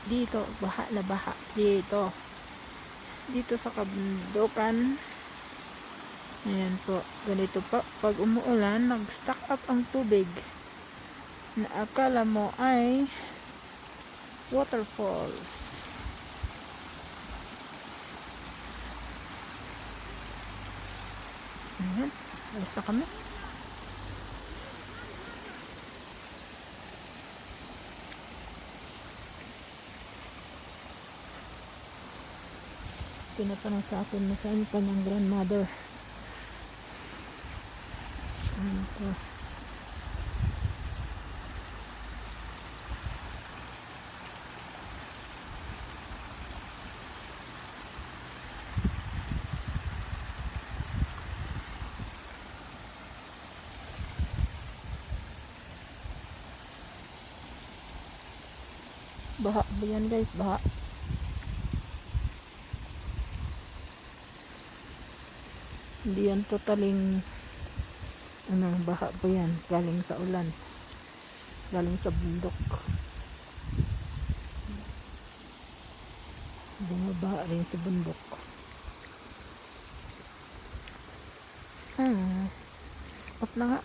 dito, baha na baha dito sa kabundukan. Ayan po, ganito po pag umuulan, nag-stack up ang tubig na akala mo ay waterfalls. Ayan, alis na kami. Tinatanong sa akin na saan kanyang grandmother. Ano to? Baha ba yan guys? Baha. Hindi yan totaling baha po yan. Galing sa ulan. Galing sa bundok. Bumabaha rin sa bundok. Off na nga.